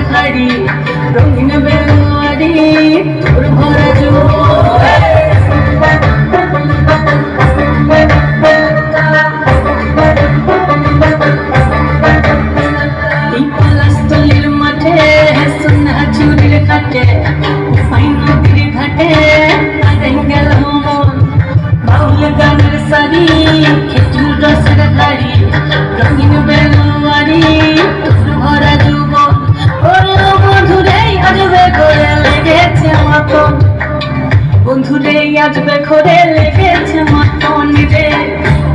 হাড়ি রঙিন বেলুয়ারি তোর ভরা পলাশতলির মাঠে সোনা চুরির খাটে নদীর ঘাটে গেল মন বাউল গানের সারি খেজুর রসের হাড়ি রঙিন বেলুয়ারি তোর ভরা যুবন বন্ধুরে আসবে ঘরে লেগেছে মাতন বন্ধুরে আসবে ঘরে লেগেছে মাতন রে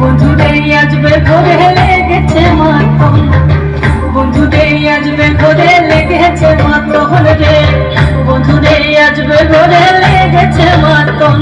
বন্ধুরে আসবে ঘরে লেগেছে মাতন বন্ধুরে আসবে ঘরে লেগেছে মাতন রে বন্ধুরে আসবে ঘরে লেগেছে মাতন